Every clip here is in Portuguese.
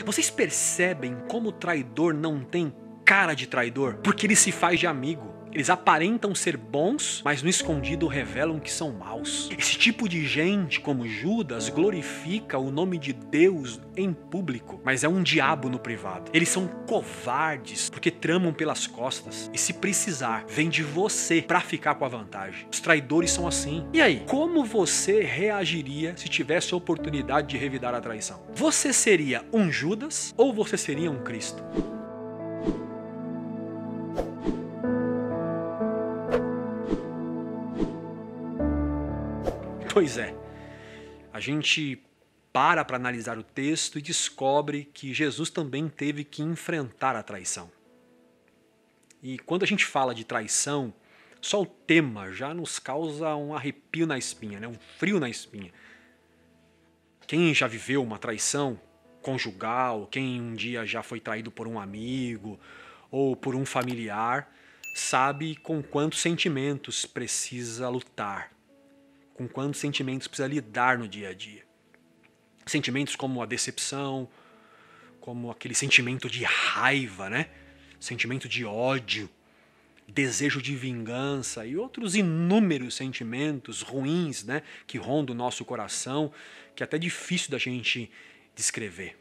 Vocês percebem como o traidor não tem cara de traidor? Porque ele se faz de amigo. Eles aparentam ser bons, mas no escondido revelam que são maus. Esse tipo de gente, como Judas, glorifica o nome de Deus em público, mas é um diabo no privado. Eles são covardes porque tramam pelas costas e, se precisar, vem de você pra ficar com a vantagem. Os traidores são assim. E aí, como você reagiria se tivesse a oportunidade de revidar a traição? Você seria um Judas ou você seria um Cristo? Pois é, a gente para analisar o texto e descobre que Jesus também teve que enfrentar a traição. E quando a gente fala de traição, só o tema já nos causa um arrepio na espinha, né? Um frio na espinha. Quem já viveu uma traição conjugal, quem um dia já foi traído por um amigo ou por um familiar, sabe com quantos sentimentos precisa lutar. Com quantos sentimentos precisa lidar no dia a dia. Sentimentos como a decepção, como aquele sentimento de raiva, né? Sentimento de ódio, desejo de vingança e outros inúmeros sentimentos ruins, né? Que rondam o nosso coração, que é até difícil da gente descrever.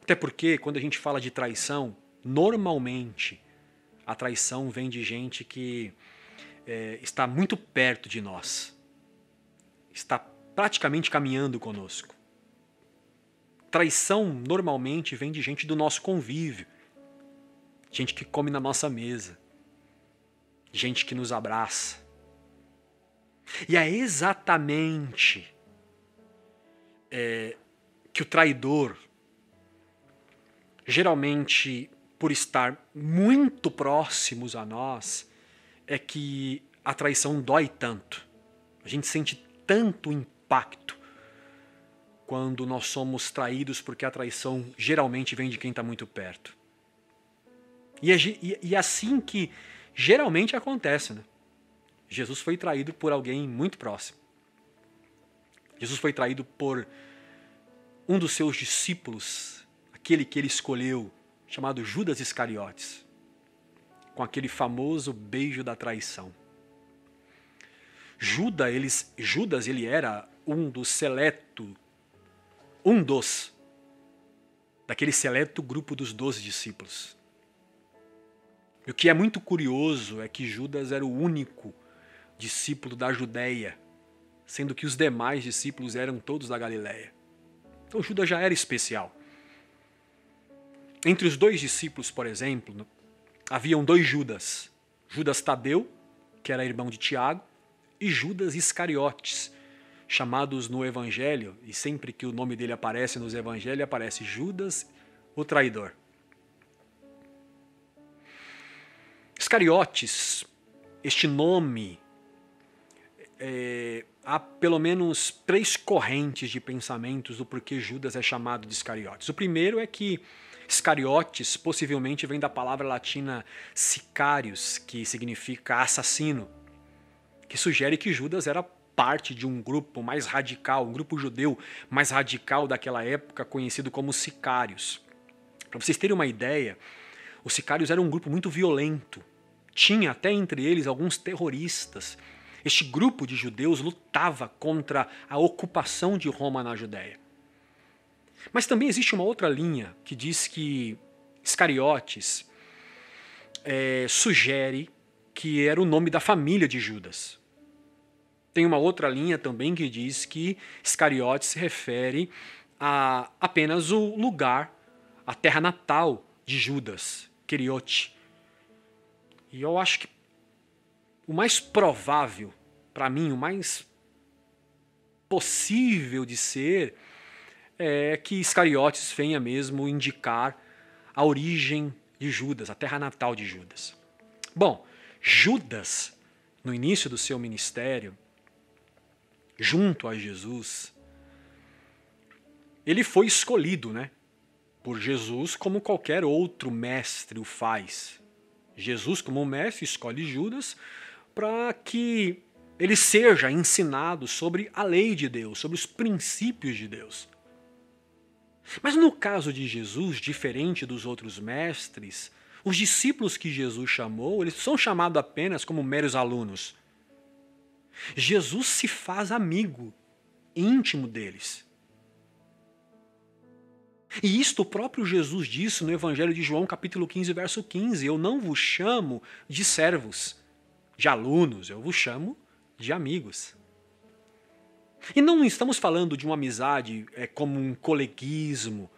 Até porque quando a gente fala de traição, normalmente a traição vem de gente que está muito perto de nós. Está praticamente caminhando conosco. Traição normalmente vem de gente do nosso convívio, gente que come na nossa mesa, gente que nos abraça. E é exatamente que o traidor, geralmente por estar muito próximos a nós, é que a traição dói tanto. A gente sente tanto impacto quando nós somos traídos, porque a traição geralmente vem de quem está muito perto. E é assim que geralmente acontece, né? Jesus foi traído por alguém muito próximo. Jesus foi traído por um dos seus discípulos, aquele que ele escolheu, chamado Judas Iscariotes, com aquele famoso beijo da traição. Judas ele era daquele seleto grupo dos 12 discípulos. E o que é muito curioso é que Judas era o único discípulo da Judéia, sendo que os demais discípulos eram todos da Galileia. Então Judas já era especial. Entre os dois discípulos, por exemplo, haviam dois Judas. Judas Tadeu, que era irmão de Tiago, e Judas Iscariotes, chamados no Evangelho, e sempre que o nome dele aparece nos Evangelhos, aparece Judas, o traidor. Iscariotes, este nome, há pelo menos 3 correntes de pensamentos do porquê Judas é chamado de Iscariotes. O primeiro é que Iscariotes possivelmente vem da palavra latina sicarius, que significa assassino, que sugere que Judas era parte de um grupo mais radical, um grupo judeu mais radical daquela época, conhecido como sicários. Para vocês terem uma ideia, os sicários eram um grupo muito violento. Tinha até entre eles alguns terroristas. Este grupo de judeus lutava contra a ocupação de Roma na Judéia. Mas também existe uma outra linha que diz que Iscariotes sugere que era o nome da família de Judas. Tem uma outra linha também que diz que Iscariotes se refere a apenas o lugar, a terra natal de Judas, Queriote. E eu acho que o mais provável, para mim, o mais possível de ser, é que Iscariotes venha mesmo indicar a origem de Judas, a terra natal de Judas. Bom, Judas, no início do seu ministério, junto a Jesus, ele foi escolhido, né, por Jesus como qualquer outro mestre o faz. Jesus, como mestre, escolhe Judas para que ele seja ensinado sobre a lei de Deus, sobre os princípios de Deus. Mas no caso de Jesus, diferente dos outros mestres, os discípulos que Jesus chamou, eles são chamados apenas como meros alunos. Jesus se faz amigo íntimo deles. E isto o próprio Jesus disse no Evangelho de João, capítulo 15, verso 15. Eu não vos chamo de servos, de alunos, eu vos chamo de amigos. E não estamos falando de uma amizade como um coleguismo,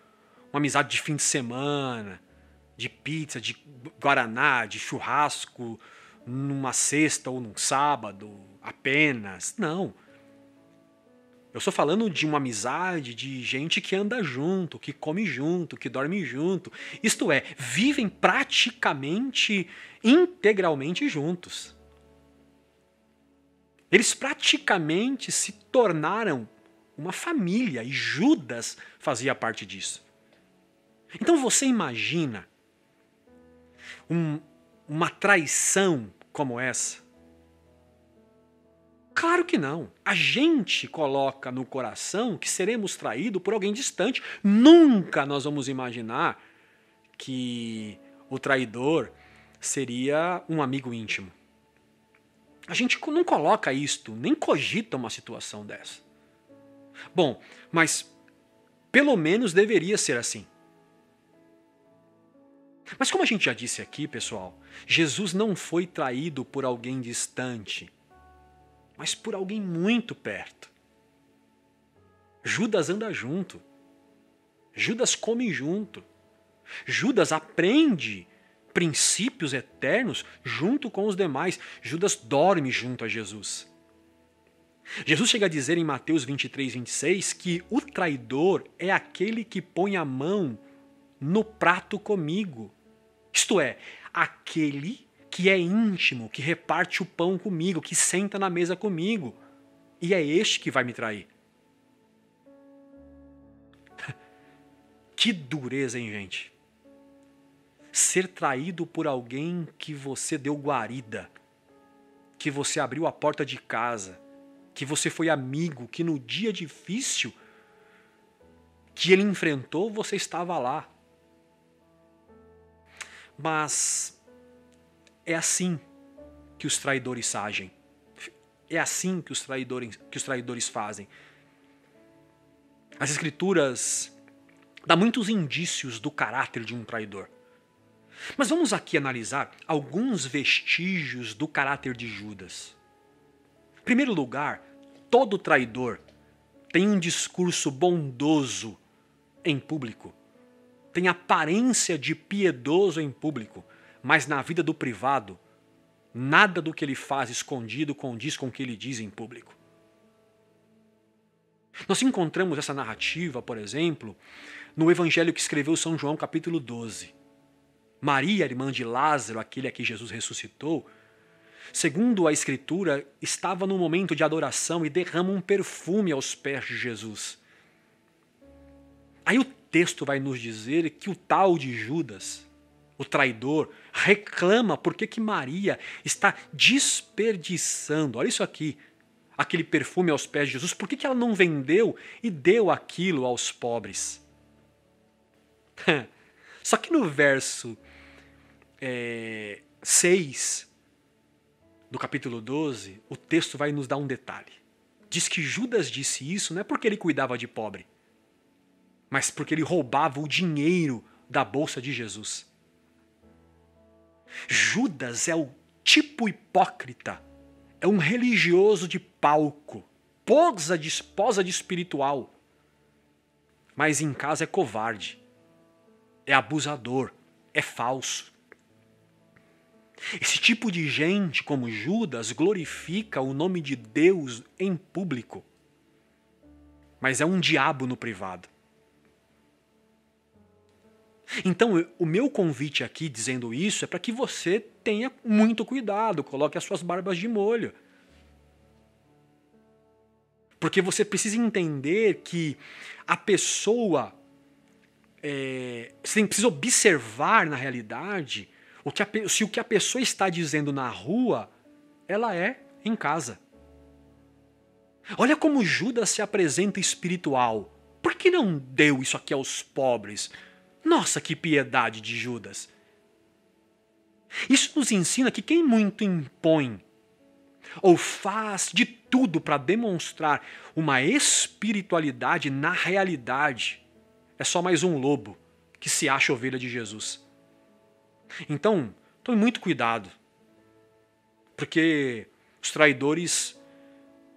uma amizade de fim de semana, de pizza, de guaraná, de churrasco, numa sexta ou num sábado apenas. Não. Eu estou falando de uma amizade de gente que anda junto, que come junto, que dorme junto. Isto é, vivem praticamente, integralmente juntos. Eles praticamente se tornaram uma família e Judas fazia parte disso. Então você imagina uma traição como essa? Claro que não. A gente coloca no coração que seremos traídos por alguém distante. Nunca nós vamos imaginar que o traidor seria um amigo íntimo. A gente não coloca isto, nem cogita uma situação dessa. Bom, mas pelo menos deveria ser assim. Mas como a gente já disse aqui, pessoal, Jesus não foi traído por alguém distante, mas por alguém muito perto. Judas anda junto. Judas come junto. Judas aprende princípios eternos junto com os demais. Judas dorme junto a Jesus. Jesus chega a dizer em Mateus 23, 26 que o traidor é aquele que põe a mão no prato comigo. Isto é, aquele que é íntimo, que reparte o pão comigo, que senta na mesa comigo. E é este que vai me trair. Que dureza, hein, gente? Ser traído por alguém que você deu guarida, que você abriu a porta de casa, que você foi amigo, que no dia difícil que ele enfrentou, você estava lá. Mas é assim que os traidores agem. É assim que os traidores fazem. As Escrituras dão muitos indícios do caráter de um traidor. Mas vamos aqui analisar alguns vestígios do caráter de Judas. Em primeiro lugar, todo traidor tem um discurso bondoso em público. Tem aparência de piedoso em público, mas na vida do privado, nada do que ele faz escondido condiz com o que ele diz em público. Nós encontramos essa narrativa, por exemplo, no Evangelho que escreveu São João, capítulo 12. Maria, irmã de Lázaro, aquele a que Jesus ressuscitou, segundo a Escritura, estava num momento de adoração e derrama um perfume aos pés de Jesus. Aí o texto vai nos dizer que o tal de Judas, o traidor, reclama porque que Maria está desperdiçando, olha isso aqui, aquele perfume aos pés de Jesus, por que ela não vendeu e deu aquilo aos pobres? Só que no verso 6 do capítulo 12, o texto vai nos dar um detalhe. Diz que Judas disse isso não é porque ele cuidava de pobre, mas porque ele roubava o dinheiro da bolsa de Jesus. Judas é o tipo hipócrita, é um religioso de palco, posa de espiritual, mas em casa é covarde, é abusador, é falso. Esse tipo de gente, como Judas, glorifica o nome de Deus em público, mas é um diabo no privado. Então, o meu convite aqui dizendo isso é para que você tenha muito cuidado, coloque as suas barbas de molho. Porque você precisa entender que a pessoa, você precisa observar na realidade se o que a pessoa está dizendo na rua, ela é em casa. Olha como Judas se apresenta espiritual. Por que não deu isso aqui aos pobres? Nossa, que piedade de Judas! Isso nos ensina que quem muito impõe ou faz de tudo para demonstrar uma espiritualidade, na realidade é só mais um lobo que se acha ovelha de Jesus. Então, tome muito cuidado, porque os traidores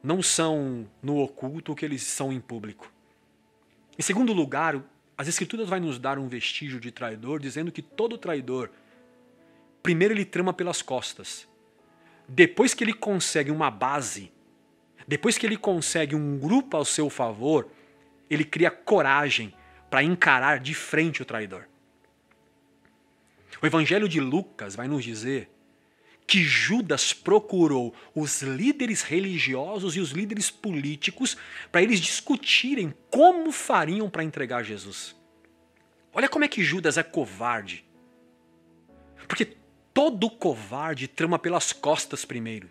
não são no oculto o que eles são em público. Em segundo lugar, as Escrituras vão nos dar um vestígio de traidor, dizendo que todo traidor, primeiro ele trama pelas costas. Depois que ele consegue uma base, depois que ele consegue um grupo ao seu favor, ele cria coragem para encarar de frente o traidor. O Evangelho de Lucas vai nos dizer que Judas procurou os líderes religiosos e os líderes políticos para eles discutirem como fariam para entregar Jesus. Olha como é que Judas é covarde. Porque todo covarde trama pelas costas primeiro.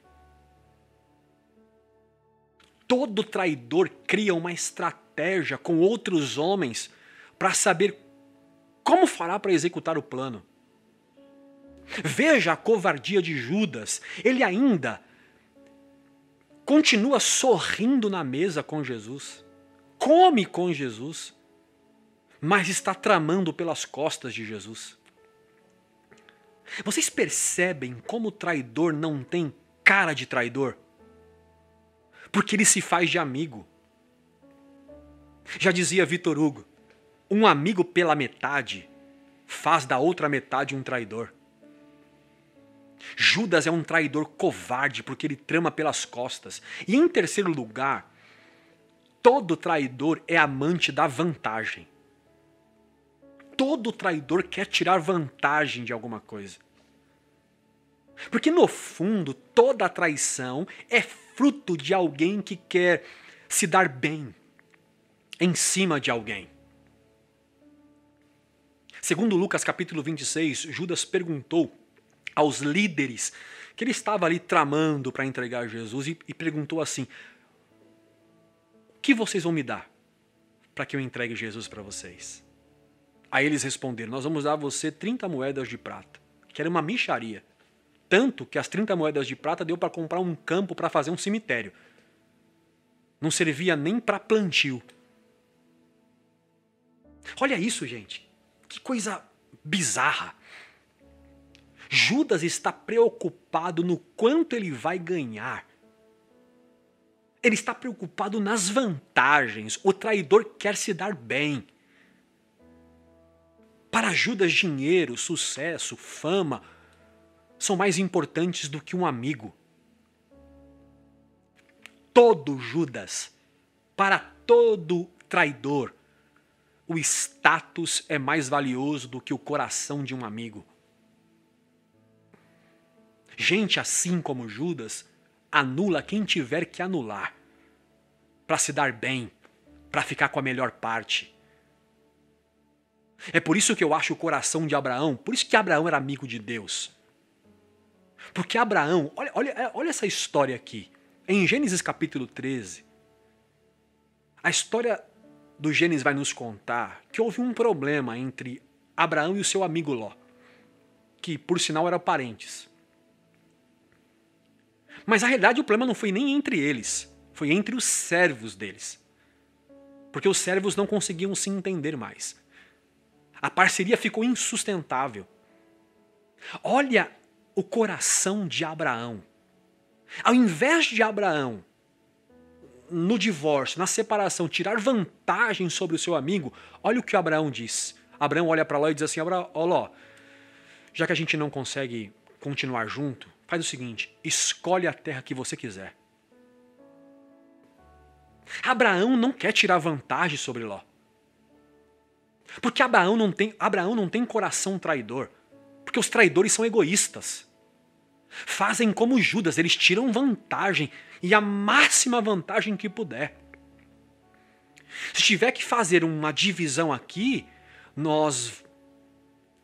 Todo traidor cria uma estratégia com outros homens para saber como fará para executar o plano. Veja a covardia de Judas. Ele ainda continua sorrindo na mesa com Jesus. Come com Jesus. Mas está tramando pelas costas de Jesus. Vocês percebem como o traidor não tem cara de traidor? Porque ele se faz de amigo. Já dizia Victor Hugo, um amigo pela metade faz da outra metade um traidor. Judas é um traidor covarde porque ele trama pelas costas. E em terceiro lugar, todo traidor é amante da vantagem. Todo traidor quer tirar vantagem de alguma coisa. Porque no fundo, toda traição é fruto de alguém que quer se dar bem em cima de alguém. Segundo Lucas capítulo 26, Judas perguntou aos líderes que ele estava ali tramando para entregar Jesus e perguntou assim: o que vocês vão me dar para que eu entregue Jesus para vocês? Aí eles responderam: nós vamos dar a você 30 moedas de prata, que era uma mixaria. Tanto que as 30 moedas de prata deu para comprar um campo para fazer um cemitério. Não servia nem para plantio. Olha isso, gente. Que coisa bizarra. Judas está preocupado no quanto ele vai ganhar. Ele está preocupado nas vantagens. O traidor quer se dar bem. Para Judas, dinheiro, sucesso, fama são mais importantes do que um amigo. Todo Judas, para todo traidor, o status é mais valioso do que o coração de um amigo. Gente assim como Judas anula quem tiver que anular para se dar bem, para ficar com a melhor parte. É por isso que eu acho o coração de Abraão, por isso que Abraão era amigo de Deus. Porque Abraão, olha essa história aqui. Em Gênesis capítulo 13, a história do Gênesis vai nos contar que houve um problema entre Abraão e o seu amigo Ló, que por sinal eram parentes. Mas na realidade o problema não foi nem entre eles, foi entre os servos deles. Porque os servos não conseguiam se entender mais. A parceria ficou insustentável. Olha o coração de Abraão. Ao invés de Abraão, no divórcio, na separação, tirar vantagem sobre o seu amigo, olha o que Abraão diz. Abraão olha para Ló e diz assim: ó Ló, já que a gente não consegue continuar junto, faz o seguinte, escolhe a terra que você quiser. Abraão não quer tirar vantagem sobre Ló. Porque Abraão não tem coração traidor. Porque os traidores são egoístas. Fazem como Judas, eles tiram vantagem, e a máxima vantagem que puder. Se tiver que fazer uma divisão aqui,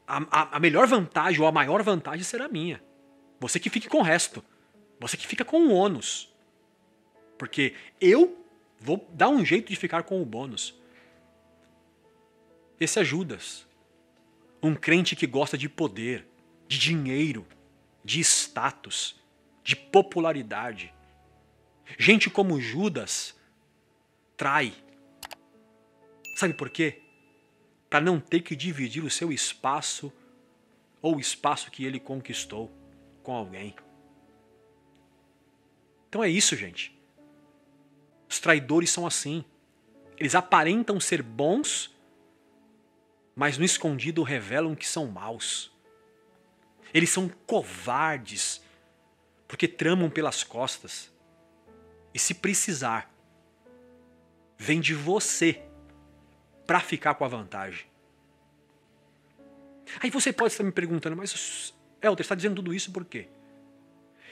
a melhor vantagem ou a maior vantagem será minha. Você que fique com o resto. Você que fica com o ônus. Porque eu vou dar um jeito de ficar com o bônus. Esse é Judas. Um crente que gosta de poder, de dinheiro, de status, de popularidade. Gente como Judas trai. Sabe por quê? Para não ter que dividir o seu espaço ou o espaço que ele conquistou com alguém. Então é isso, gente. Os traidores são assim. Eles aparentam ser bons, mas no escondido revelam que são maus. Eles são covardes, porque tramam pelas costas. E se precisar, vem de você para ficar com a vantagem. Aí você pode estar me perguntando, mas Helder, está dizendo tudo isso por quê?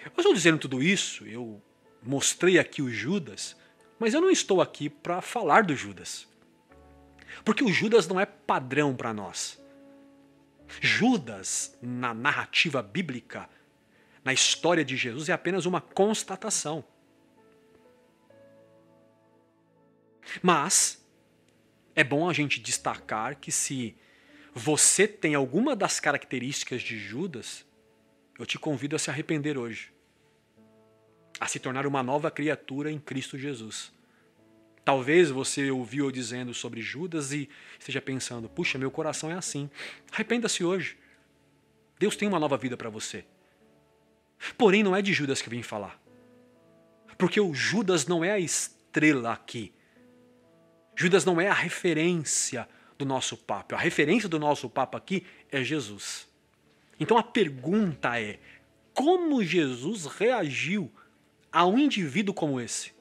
Eu estou dizendo tudo isso, eu mostrei aqui o Judas, mas eu não estou aqui para falar do Judas. Porque o Judas não é padrão para nós. Judas, na narrativa bíblica, na história de Jesus, é apenas uma constatação. Mas é bom a gente destacar que se você tem alguma das características de Judas, eu te convido a se arrepender hoje. A se tornar uma nova criatura em Cristo Jesus. Talvez você ouviu eu dizendo sobre Judas e esteja pensando, puxa, meu coração é assim. Arrependa-se hoje. Deus tem uma nova vida para você. Porém, não é de Judas que eu vim falar. Porque o Judas não é a estrela aqui. Judas não é a referência do nosso papo. A referência do nosso papo aqui é Jesus. Então a pergunta é, como Jesus reagiu a um indivíduo como esse?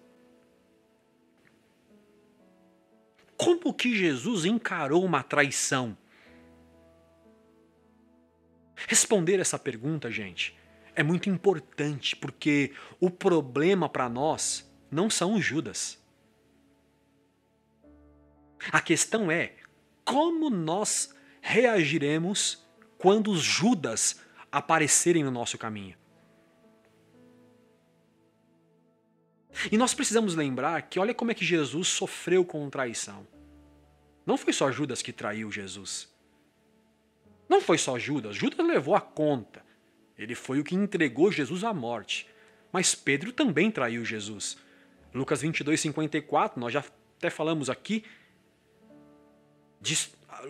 Como que Jesus encarou uma traição? Responder essa pergunta, gente, é muito importante, porque o problema para nós não são os Judas. A questão é como nós reagiremos quando os Judas aparecerem no nosso caminho. E nós precisamos lembrar que olha como é que Jesus sofreu com traição. Não foi só Judas que traiu Jesus. Não foi só Judas. Judas levou a conta. Ele foi o que entregou Jesus à morte. Mas Pedro também traiu Jesus. Lucas 22:54, nós já até falamos aqui.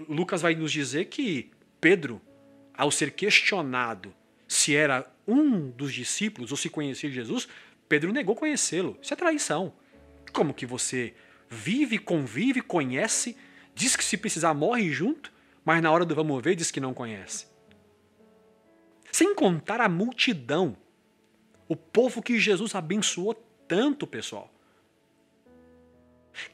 Lucas vai nos dizer que Pedro, ao ser questionado se era um dos discípulos ou se conhecia Jesus, Pedro negou conhecê-lo. Isso é traição. Como que você vive, convive, conhece, diz que se precisar morre junto, mas na hora do vamos ver diz que não conhece? Sem contar a multidão, o povo que Jesus abençoou tanto, pessoal,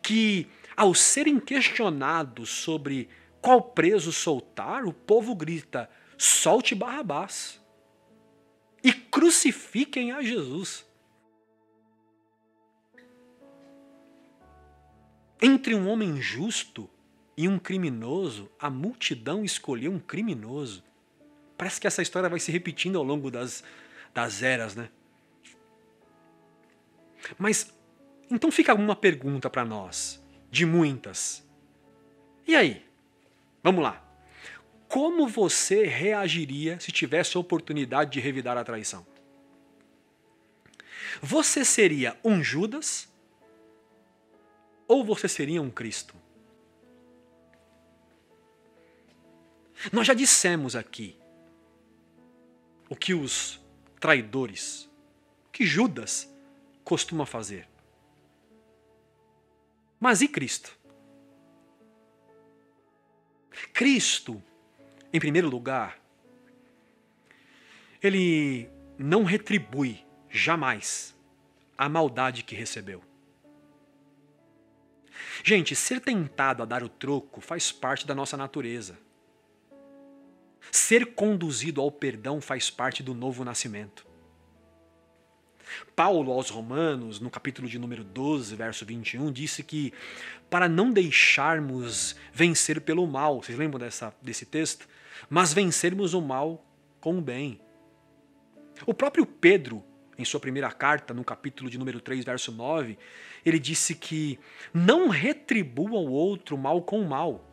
que ao serem questionados sobre qual preso soltar, o povo grita, solte Barrabás e crucifiquem a Jesus. Entre um homem justo e um criminoso, a multidão escolheu um criminoso. Parece que essa história vai se repetindo ao longo das eras, né? Mas, então fica uma pergunta para nós, de muitas. E aí? Vamos lá. Como você reagiria se tivesse a oportunidade de revidar a traição? Você seria um Judas? Ou você seria um Cristo? Nós já dissemos aqui o que os traidores, o que Judas costuma fazer. Mas e Cristo? Cristo, em primeiro lugar, ele não retribui jamais a maldade que recebeu. Gente, ser tentado a dar o troco faz parte da nossa natureza. Ser conduzido ao perdão faz parte do novo nascimento. Paulo aos Romanos, no capítulo de número 12, verso 21, disse que para não deixarmos vencer pelo mal, vocês lembram desse texto? Mas vencermos o mal com o bem. O próprio Pedro, em sua primeira carta, no capítulo de número 3, verso 9, ele disse que não retribua ao outro mal com mal,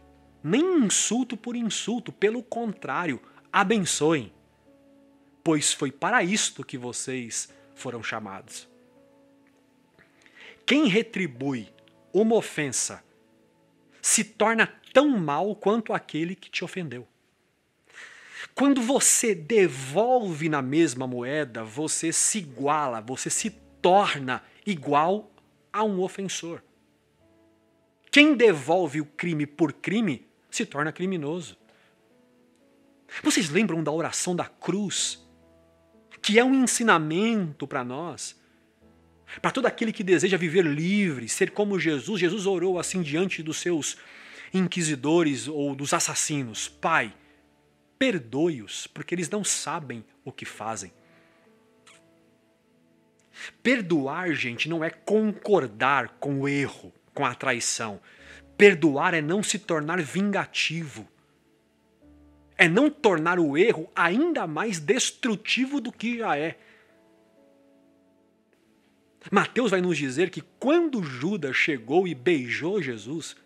nem insulto por insulto, pelo contrário, abençoem, pois foi para isto que vocês foram chamados. Quem retribui uma ofensa se torna tão mal quanto aquele que te ofendeu. Quando você devolve na mesma moeda, você se iguala, você se torna igual a um ofensor. Quem devolve o crime por crime se torna criminoso. Vocês lembram da oração da cruz? Que é um ensinamento para nós. Para todo aquele que deseja viver livre, ser como Jesus. Jesus orou assim diante dos seus inquisidores ou dos assassinos. Pai, perdoe-os, porque eles não sabem o que fazem. Perdoar, gente, não é concordar com o erro, com a traição. Perdoar é não se tornar vingativo. É não tornar o erro ainda mais destrutivo do que já é. Mateus vai nos dizer que quando Judas chegou e beijou Jesus,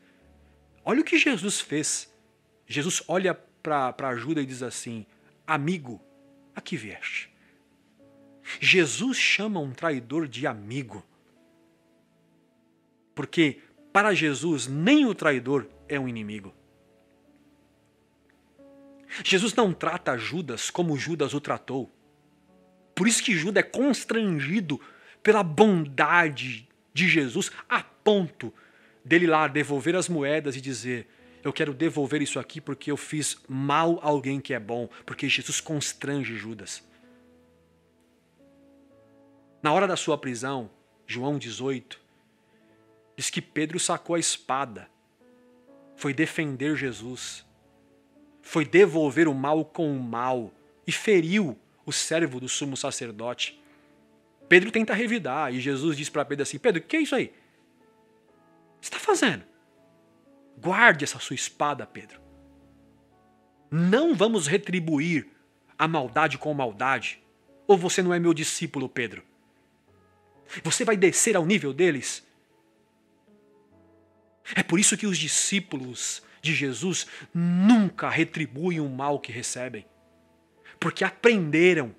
olha o que Jesus fez. Jesus olha para Judas e diz assim: amigo, a que vieste? Jesus chama um traidor de amigo. Porque para Jesus nem o traidor é um inimigo. Jesus não trata Judas como Judas o tratou. Por isso que Judas é constrangido pela bondade de Jesus a ponto dele lá devolver as moedas e dizer: eu quero devolver isso aqui porque eu fiz mal a alguém que é bom. Porque Jesus constrange Judas. Na hora da sua prisão, João 18, diz que Pedro sacou a espada, foi defender Jesus, foi devolver o mal com o mal e feriu o servo do sumo sacerdote. Pedro tenta revidar e Jesus diz para Pedro assim: Pedro, o que é isso aí? O que você está fazendo? Guarde essa sua espada, Pedro. Não vamos retribuir a maldade com maldade. Ou você não é meu discípulo, Pedro? Você vai descer ao nível deles? É por isso que os discípulos de Jesus nunca retribuem o mal que recebem. Porque aprenderam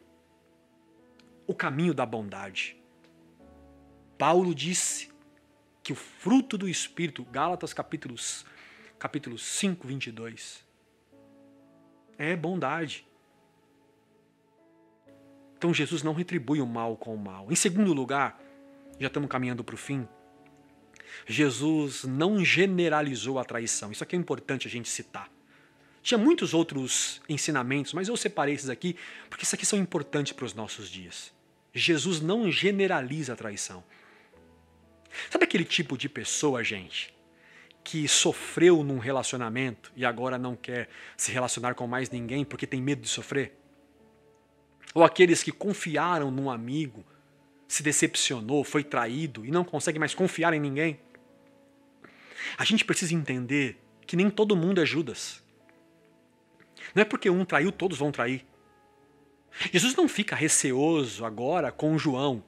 o caminho da bondade. Paulo disse que o fruto do Espírito, Gálatas capítulo 5, 22, é bondade. Então Jesus não retribui o mal com o mal. Em segundo lugar, já estamos caminhando para o fim, Jesus não generalizou a traição. Isso aqui é importante a gente citar. Tinha muitos outros ensinamentos, mas eu separei esses aqui porque esses aqui são importantes para os nossos dias. Jesus não generaliza a traição. Sabe aquele tipo de pessoa, gente, que sofreu num relacionamento e agora não quer se relacionar com mais ninguém porque tem medo de sofrer? Ou aqueles que confiaram num amigo, se decepcionou, foi traído e não consegue mais confiar em ninguém? A gente precisa entender que nem todo mundo é Judas. Não é porque um traiu, todos vão trair. Jesus não fica receoso agora com João.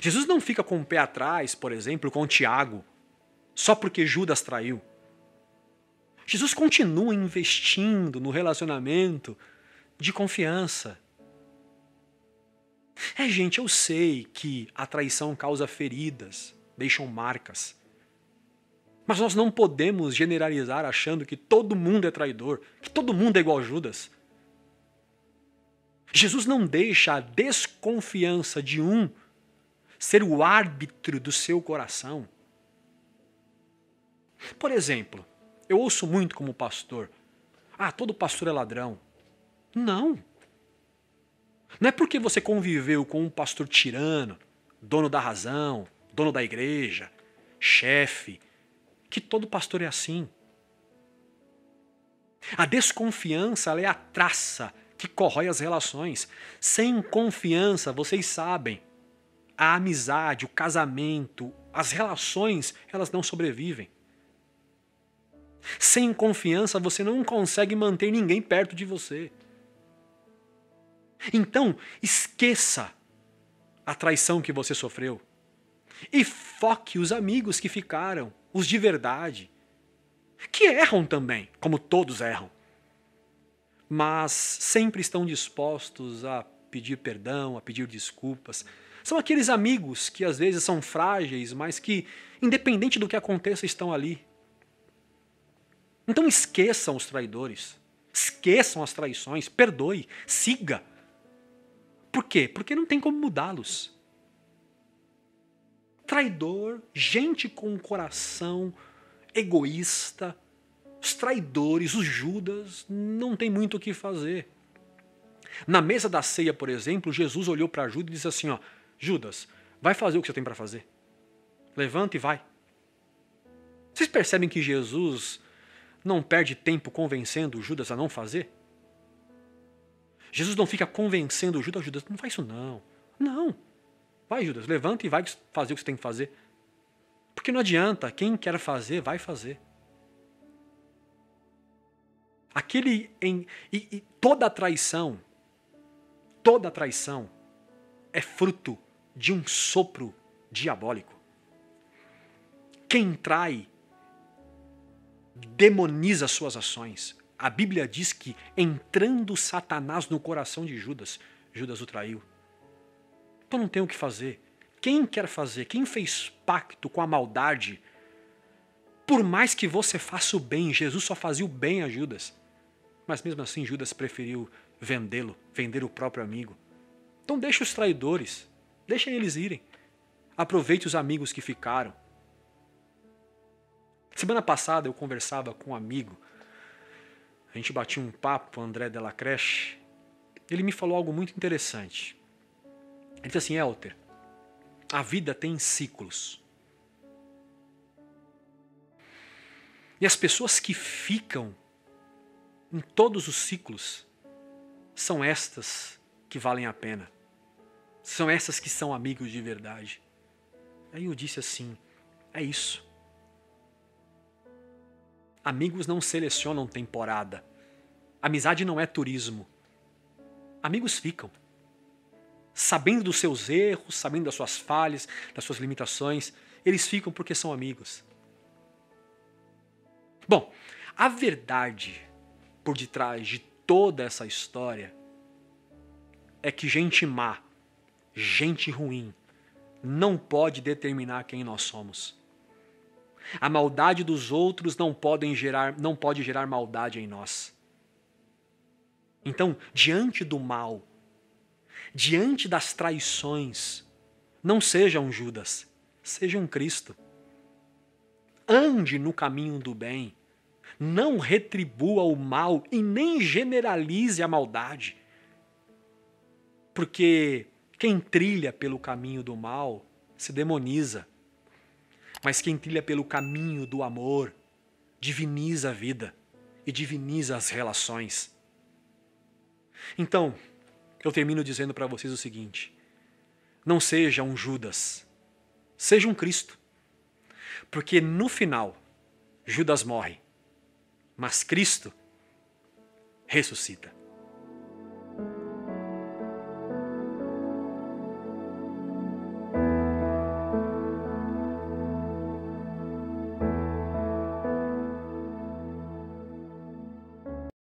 Jesus não fica com o pé atrás, por exemplo, com Tiago, só porque Judas traiu. Jesus continua investindo no relacionamento de confiança. Gente, eu sei que a traição causa feridas, deixam marcas. Mas nós não podemos generalizar achando que todo mundo é traidor, que todo mundo é igual a Judas. Jesus não deixa a desconfiança de um ser o árbitro do seu coração. Por exemplo, eu ouço muito como pastor: todo pastor é ladrão. Não. Não é porque você conviveu com um pastor tirano, dono da razão, dono da igreja, chefe, que todo pastor é assim. A desconfiança, ela é a traça que corrói as relações. Sem confiança, vocês sabem, a amizade, o casamento, as relações, elas não sobrevivem. Sem confiança, você não consegue manter ninguém perto de você. Então, esqueça a traição que você sofreu e foque os amigos que ficaram, os de verdade. que erram também, como todos erram, mas sempre estão dispostos a pedir perdão, a pedir desculpas. São aqueles amigos que às vezes são frágeis, mas que, independente do que aconteça, estão ali. Então esqueçam os traidores, esqueçam as traições, perdoe, siga. Por quê? Porque não tem como mudá-los. Traidor, gente com um coração egoísta, os traidores, os Judas, não tem muito o que fazer. Na mesa da ceia, por exemplo, Jesus olhou para Judas e disse assim, ó, Judas, vai fazer o que você tem para fazer. Levanta e vai. Vocês percebem que Jesus não perde tempo convencendo Judas a não fazer? Jesus não fica convencendo Judas, Judas, não faz isso não. Não. Vai, Judas, levanta e vai fazer o que você tem que fazer. Porque não adianta, quem quer fazer, vai fazer. Toda traição é fruto de um sopro diabólico. Quem trai demoniza suas ações. A Bíblia diz que entrando Satanás no coração de Judas, Judas o traiu. Então não tem o que fazer. Quem quer fazer, quem fez pacto com a maldade, por mais que você faça o bem, Jesus só fazia o bem a Judas. Mas mesmo assim Judas preferiu vendê-lo, vender o próprio amigo. Então deixa os traidores, deixem eles irem. Aproveite os amigos que ficaram. Semana passada eu conversava com um amigo, a gente batia um papo, André Della Creche, ele me falou algo muito interessante. Ele disse assim, Elter, a vida tem ciclos. E as pessoas que ficam em todos os ciclos são estas que valem a pena. São essas que são amigos de verdade. Aí eu disse assim, é isso. Amigos não selecionam temporada. Amizade não é turismo. Amigos ficam. Sabendo dos seus erros, sabendo das suas falhas, das suas limitações, eles ficam porque são amigos. Bom, a verdade por detrás de toda essa história é que gente má, gente ruim, não pode determinar quem nós somos. A maldade dos outros não pode gerar maldade em nós. Então, diante do mal, diante das traições, não seja um Judas, seja um Cristo. Ande no caminho do bem. Não retribua o mal e nem generalize a maldade. Porque quem trilha pelo caminho do mal se demoniza. Mas quem trilha pelo caminho do amor diviniza a vida e diviniza as relações. Então, eu termino dizendo para vocês o seguinte, não seja um Judas, seja um Cristo. Porque no final, Judas morre, mas Cristo ressuscita.